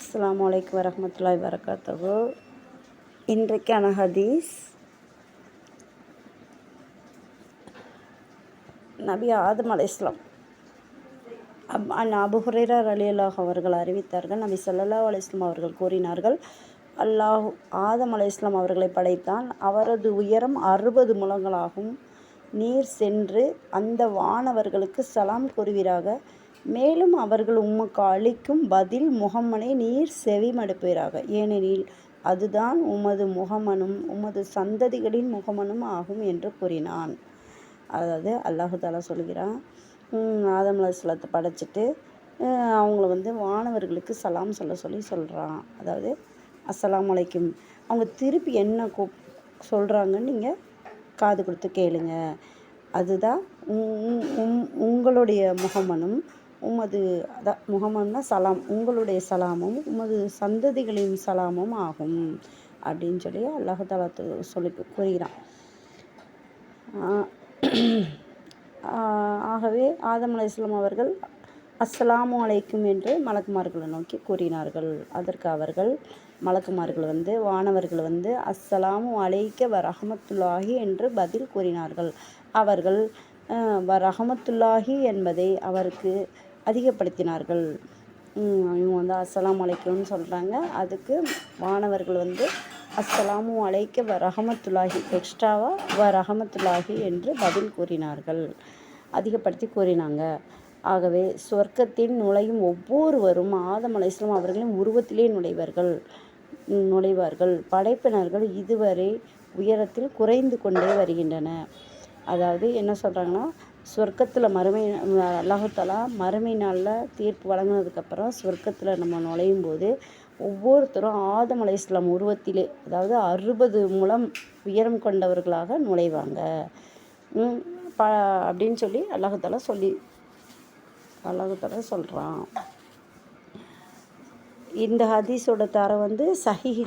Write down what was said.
அஸ்ஸலாமு அலைக்கும் வரஹ்மத்துல்லாஹி வரகாத்துஹு. இன்றைக்கான ஹதீஸ், நபி ஆதம் அலைஹிஸ்ஸலாம் அபூ ஹுரைரா ரலியல்லாஹு அவர்கள் அறிவித்தார்கள். நபி ஸல்லல்லாஹு அலைஹி வஸல்லம் அவர்கள் கூறினார்கள், அல்லாஹ் ஆதம் அலைஹிஸ்ஸலாம் அவர்களை படைத்தான். அவரது உயரம் 60 முழங்களாகும். நீர் சென்று அந்த வானவர்களுக்கு சலாம் கூறுவீராக. மேலும் அவர்கள் உமக்கு அளிக்கும் பதில் முகம்மனை நீர் செவிமடுப்பீராக. ஏனெனில் அதுதான் உமது முகமனும் உமது சந்ததிகளின் முகமனும் ஆகும் என்று கூறினான். அதாவது அல்லாஹு தாலா சொல்கிறான், ஆதம் அலைஹிஸ்ஸலாத்தை படைச்சிட்டு அவங்கள வானவர்களுக்கு சலாம் சொல்கிறான். அதாவது அஸ்ஸலாமு அலைக்கும். அவங்க திருப்பி என்ன சொல்கிறாங்கன்னு நீங்கள் காது கொடுத்து கேளுங்க. அதுதான் உங்களுடைய முகமனும் உமது முகமன்னா சலாம், உங்களுடைய சலாமும் உமது சந்ததிகளின் சலாமும் ஆகும் அப்படின்னு சொல்லி அல்லாஹ் தஆலா சொல்லி கூறுகிறான். ஆகவே ஆதம் அலைஹிஸ்ஸலாம் அவர்கள் அஸ்ஸலாமு அலைக்கும் என்று மலக்குமார்களை நோக்கி கூறினார்கள். அதற்கு மலக்குமார்கள் வானவர்கள் அஸ்ஸலாமு அலைக்க வரஹமத்துல்லாஹி என்று பதில் கூறினார்கள். அவர்கள் வரஹமத்துல்லாஹி என்பதை அவருக்கு அதிகப்படுத்தினார்கள். இவங்க அஸ்ஸலாமு அலைக்கும்னு சொல்கிறாங்க. அதுக்கு வானவர்கள் அஸ்ஸலாமு அலைக்க வரஹமத்துல்லாஹி, எக்ஸ்ட்ராவாக வரஹமத்துல்லாஹி என்று பதில் கூறினார்கள், அதிகப்படுத்தி கூறினாங்க. ஆகவே சொர்க்கத்தில் நுழையும் ஒவ்வொருவரும் ஆதம் அலைஹிஸ்ஸலாம் அவர்களின் உருவத்திலே நுழைவார்கள். படைப்பினர்கள் இதுவரை உயரத்தில் குறைந்து கொண்டே வருகின்றன. அதாவது என்ன சொல்கிறாங்கன்னா, சொர்க்கத்தில் அல்லாஹ் தஆலா மறுமை நாளில் தீர்ப்பு வழங்கினதுக்கப்புறம் சொர்க்கத்தில் நம்ம நுழையும் போது ஒவ்வொருத்தரும் ஆதம் அலைஹிஸ்ஸலாம் உருவத்திலே, அதாவது 60 முழம் உயரம் கொண்டவர்களாக நுழைவாங்க அப்படின்னு சொல்லி அல்லாஹ் தஆலா சொல்கிறான். இந்த ஹதீஸோட தரம் சஹீஹ்